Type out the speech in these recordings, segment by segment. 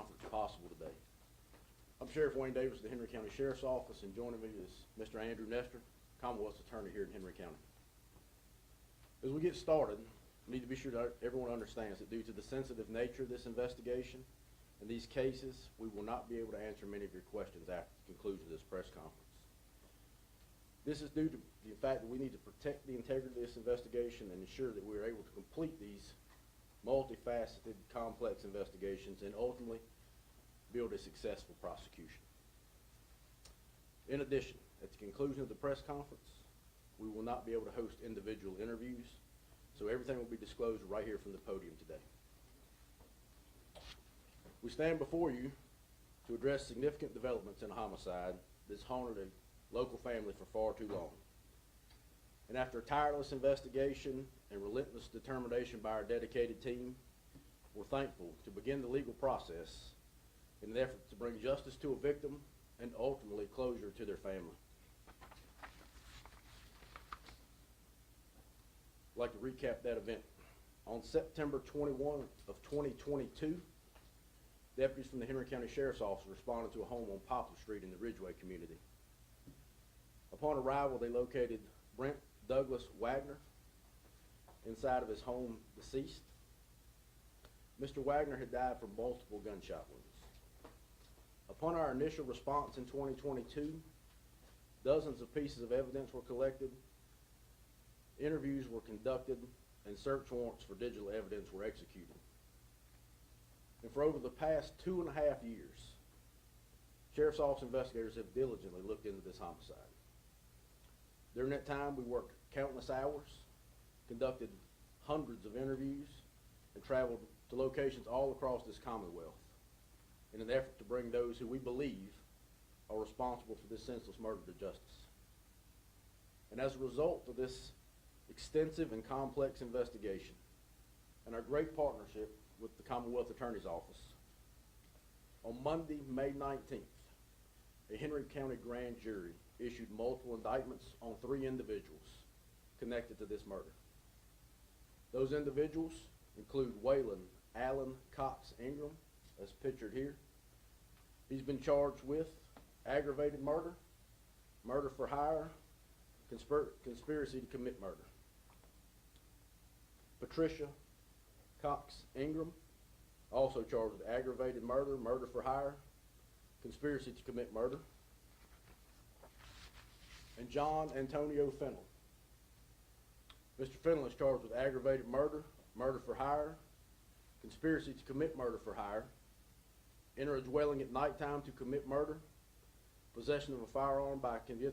conference possible today. I'm Sheriff Wayne Davis of the Henry County Sheriff's Office, and joining me is Mr. Andrew Nestor, Commonwealth's attorney here in Henry County. As we get started, we need to be sure that everyone understands that due to the sensitive nature of this investigation and these cases, we will not be able to answer many of your questions after the conclusion of this press conference. This is due to the fact that we need to protect the integrity of this investigation and ensure that we are able to complete these multifaceted, complex investigations and ultimately build a successful prosecution. In addition, at the conclusion of the press conference, we will not be able to host individual interviews, so everything will be disclosed right here from the podium today. We stand before you to address significant developments in a homicide that's haunted a local family for far too long. And after a tireless investigation and relentless determination by our dedicated team, we're thankful to begin the legal process in an effort to bring justice to a victim and ultimately closure to their family. I'd like to recap that event. On September 21 of 2022, deputies from the Henry County Sheriff's Office responded to a home on Poplar Street in the Ridgeway community. Upon arrival, they located Brent Douglas Wagner inside of his home deceased. Mr. Wagner had died from multiple gunshot wounds. Upon our initial response in 2022, dozens of pieces of evidence were collected, interviews were conducted, and search warrants for digital evidence were executed. And for over the past 2.5 years, Sheriff's Office investigators have diligently looked into this homicide. During that time, we worked countless hours, conducted hundreds of interviews, and traveled to locations all across this Commonwealth in an effort to bring those who we believe are responsible for this senseless murder to justice. And as a result of this extensive and complex investigation and our great partnership with the Commonwealth Attorney's Office, on Monday, May 19th, a Henry County grand jury issued multiple indictments on 3 individuals connected to this murder. Those individuals include Waylon Allen Cox Ingram, as pictured here. He's been charged with aggravated murder, murder for hire, conspiracy to commit murder. Patricia Cox Ingram, also charged with aggravated murder, murder for hire, conspiracy to commit murder. And John Antonio Fennell. Mr. Fennell is charged with aggravated murder, murder for hire, conspiracy to commit murder for hire, enter a dwelling at nighttime to commit murder, possession of a firearm by a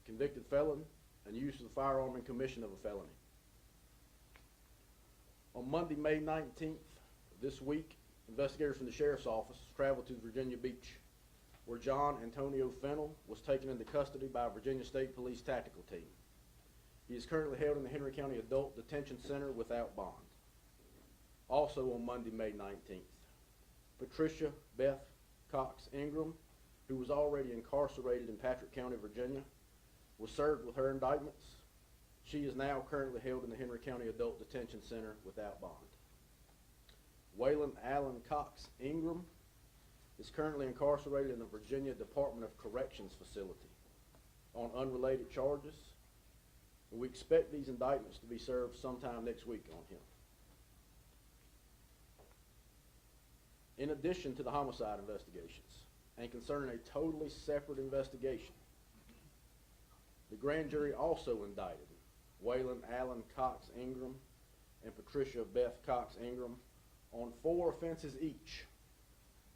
convicted felon, and use of the firearm in commission of a felony. On Monday, May 19th of this week, investigators from the Sheriff's Office traveled to Virginia Beach, where John Antonio Fennell was taken into custody by a Virginia State Police tactical team. He is currently held in the Henry County Adult Detention Center without bond. Also on Monday, May 19th, Patricia Beth Cox Ingram, who was already incarcerated in Patrick County, Virginia, was served with her indictments. She is now currently held in the Henry County Adult Detention Center without bond. Waylon Allen Cox Ingram is currently incarcerated in the Virginia Department of Corrections facility on unrelated charges, and we expect these indictments to be served sometime next week on him. In addition to the homicide investigations, and concerning a totally separate investigation, the grand jury also indicted Waylon Allen Cox Ingram and Patricia Beth Cox Ingram on 4 offenses each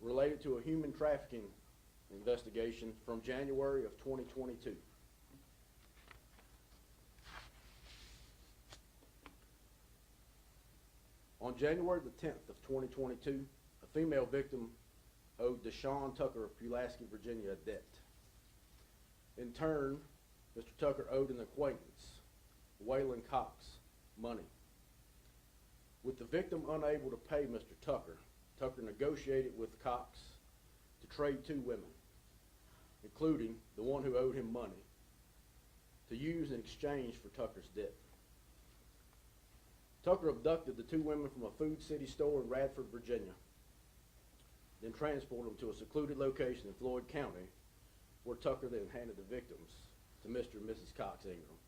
related to a human trafficking investigation from January of 2022. On January the 10th of 2022, a female victim owed Deshaun Tucker of Pulaski, Virginia, a debt. In turn, Mr. Tucker owed an acquaintance, Waylon Cox, money. With the victim unable to pay Mr. Tucker, Tucker negotiated with Cox to trade 2 women, including the one who owed him money, to use in exchange for Tucker's debt. Tucker abducted the 2 women from a Food City store in Radford, Virginia. then transported them to a secluded location in Floyd County, where Tucker then handed the victims to Mr. and Mrs. Cox Ingram.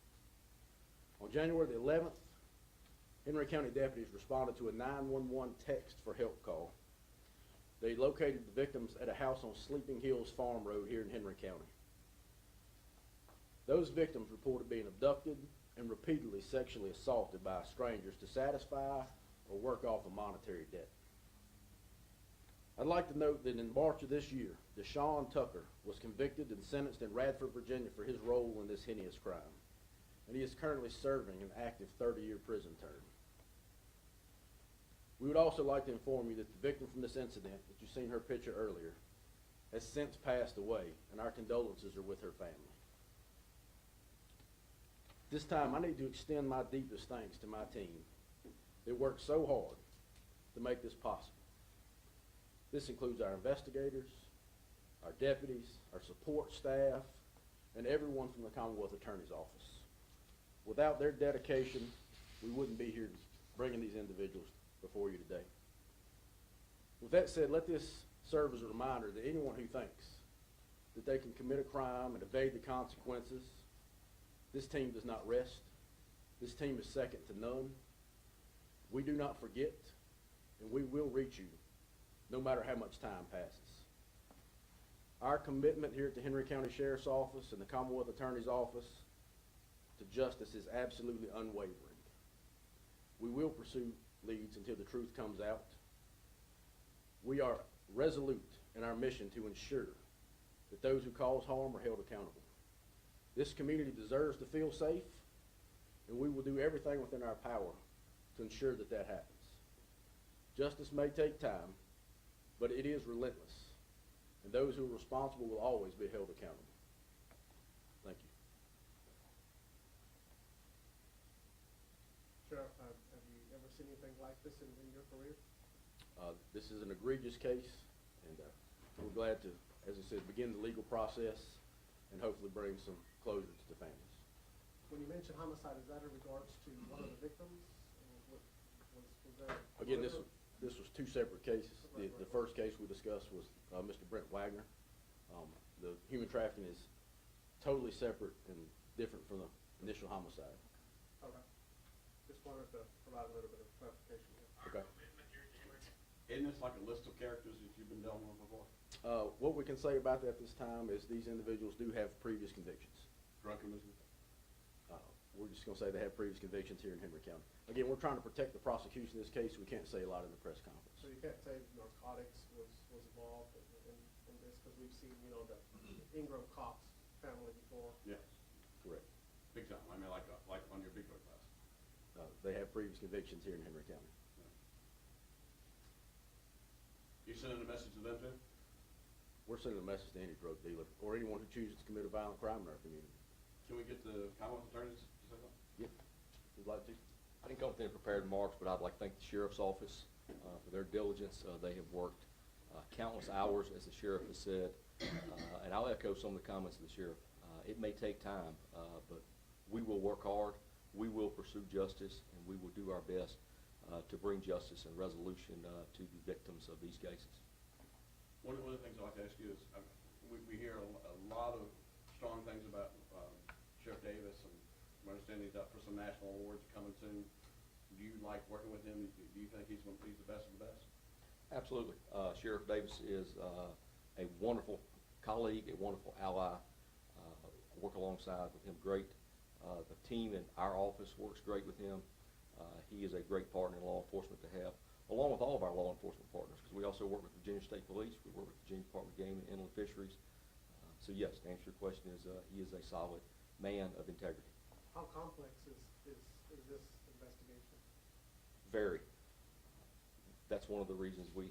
On January the 11th, Henry County deputies responded to a 911 text for help call. They located the victims at a house on Sleeping Hills Farm Road here in Henry County. Those victims reported being abducted and repeatedly sexually assaulted by strangers to satisfy or work off a monetary debt. I'd like to note that in March of this year, Deshaun Tucker was convicted and sentenced in Radford, Virginia for his role in this heinous crime, and he is currently serving an active 30-year prison term. We would also like to inform you that the victim from this incident, that you've seen her picture earlier, has since passed away, and our condolences are with her family. This time, I need to extend my deepest thanks to my team. They worked so hard to make this possible. This includes our investigators, our deputies, our support staff, and everyone from the Commonwealth Attorney's Office. Without their dedication, we wouldn't be here bringing these individuals before you today. With that said, let this serve as a reminder that anyone who thinks that they can commit a crime and evade the consequences, this team does not rest. This team is second to none. We do not forget, and we will reach you no matter how much time passes. Our commitment here at the Henry County Sheriff's Office and the Commonwealth Attorney's Office to justice is absolutely unwavering. We will pursue leads until the truth comes out. We are resolute in our mission to ensure that those who cause harm are held accountable. This community deserves to feel safe, and we will do everything within our power to ensure that that happens. Justice may take time, but it is relentless, and those who are responsible will always be held accountable. Thank you. Sheriff, have you ever seen anything like this in your career? This is an egregious case, and we're glad to, as I said, begin the legal process and hopefully bring some closure to the families. When you mention homicide, is that in regards to one of the victims? Was there Again, this was two separate cases. The first case we discussed was Mr. Brent Wagner. The human trafficking is totally separate and different from the initial homicide. Okay. Just wanted to provide a little bit of clarification here. Okay. Isn't this like a list of characters that you've been dealing with before? What we can say about that this time is these individuals do have previous convictions. Drunkenism? We're just going to say they have previous convictions here in Henry County. Again, we're trying to protect the prosecution in this case. We can't say a lot in the press conference. So you can't say narcotics was involved in this, because we've seen, the Ingram Cox family before. Yes. Correct. Big time. I mean, like on your big drug class. They have previous convictions here in Henry County. You sending a message to them too? We're sending a message to any drug dealer or anyone who chooses to commit a violent crime in our community. Can we get the Commonwealth attorneys to say something? Yeah, we'd like to. I didn't come with any prepared remarks, but I'd like to thank the Sheriff's Office for their diligence. They have worked countless hours, as the Sheriff has said, and I'll echo some of the comments of the Sheriff. It may take time, but we will work hard, we will pursue justice, and we will do our best to bring justice and resolution to the victims of these cases. One of the things I'd like to ask you is, we hear a lot of strong things about Sheriff Davis, and my understanding he's up for some national awards coming soon. Do you like working with him? Do you think he's the best of the best? Absolutely. Sheriff Davis is a wonderful colleague, a wonderful ally. Work alongside with him great. The team in our office works great with him. He is a great partner in law enforcement to have, along with all of our law enforcement partners, because we also work with Virginia State Police, we work with Virginia Department of Game and Inland Fisheries. So yes, to answer your question, he is a solid man of integrity. How complex is this investigation? Very. That's one of the reasons we're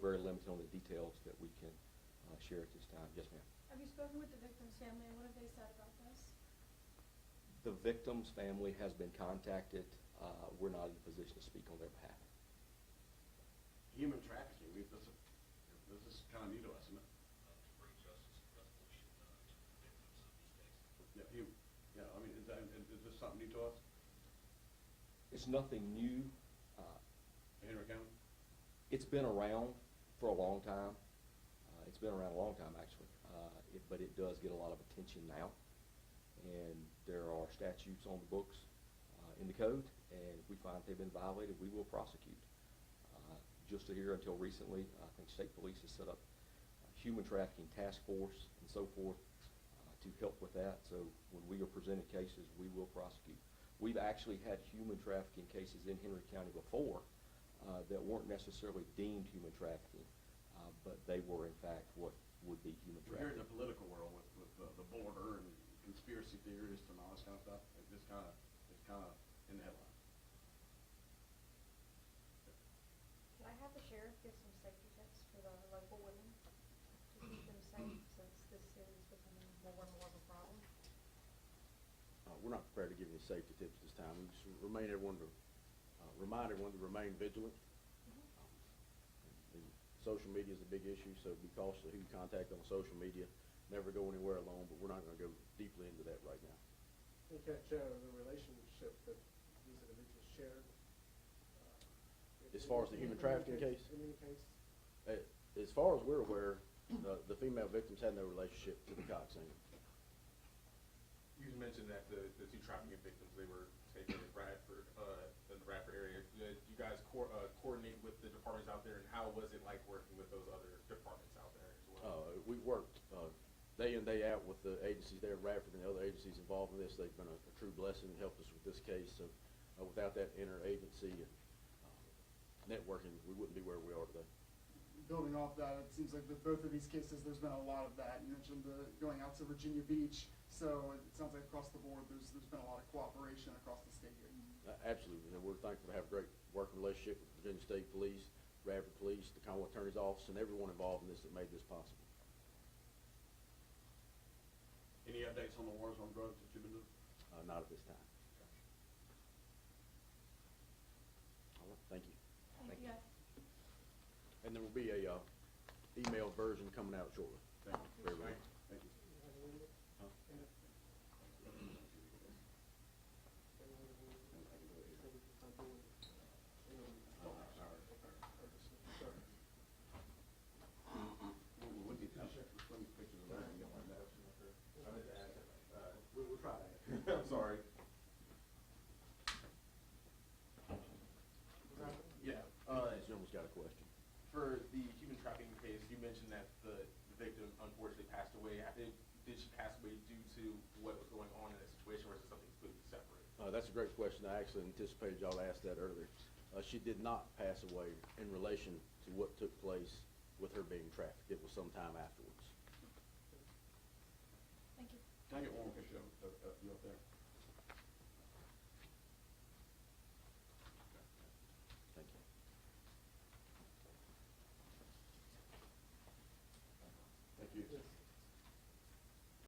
very limited on the details that we can share at this time. Yes, ma'am. Have you spoken with the victim's family, and what have they said about this? The victim's family has been contacted. We're not in a position to speak on their behalf. Human trafficking, this is kind of new to us, isn't it? To bring justice and resolution to the victims of these cases. Yeah, I mean, is this something new to us? It's nothing new. Henry County? It's been around. for a long time. It's been around a long time, actually, but it does get a lot of attention now. And there are statutes on the books in the code, and if we find they've been violated, we will prosecute. Just here until recently, I think state police has set up a human trafficking task force and so forth to help with that. So when we are presented cases, we will prosecute. We've actually had human trafficking cases in Henry County before that weren't necessarily deemed human trafficking, but they were in fact what would be human We're here in trafficking. the political world with the border and conspiracy theorists and all this kind of stuff. It's kind of in the headlines. Can I have the sheriff give some safety tips for the local women to keep them safe since this is becoming more and more of a problem? We're not prepared to give any safety tips this time. We just remind everyone to remain vigilant. The social media is a big issue, so be cautious of who you contact on social media. Never go anywhere alone, but we're not going to go deeply into that right now. You can't share the relationship that these individuals shared. As far as the human trafficking case? In any case? As far as we're aware, the female victims had no relationship to the Cox singer. You mentioned that the two trafficking victims, they were taken in Bradford, in the Bradford area. Did you guys coordinate with the departments out there, and how was it like working with those other departments out there as well? We worked day in, day out with the agencies there in Bradford and the other agencies involved in this. They've been a true blessing and helped us with this case. So without that interagency networking, we wouldn't be where we are today. Building off that, it seems like with both of these cases, there's been a lot of that. You mentioned going out to Virginia Beach, so it sounds like across the board, there's been a lot of cooperation across the state here. Absolutely, and we're thankful to have a great working relationship with Virginia State Police, Bradford Police, the Commonwealth Attorney's Office, and everyone involved in this that made this possible. Any updates on the wars on drugs that you've been doing? Not at this time. All right, thank you. Thank you, guys. And there will be a emailed version coming out shortly. Thank you. For everyone. Thank you. Huh? We'll try that. I'm sorry. Yeah. This gentleman's got a question. For the human trafficking case, you mentioned that the victim unfortunately passed away. Did she pass away due to what was going on in the situation, or is it something completely separate? That's a great question. I actually anticipated y'all to ask that earlier. She did not pass away in relation to what took place with her being trafficked. It was some time afterwards. Thank you. Can I get one more picture of you up there? Thank you. Thank you. Yes.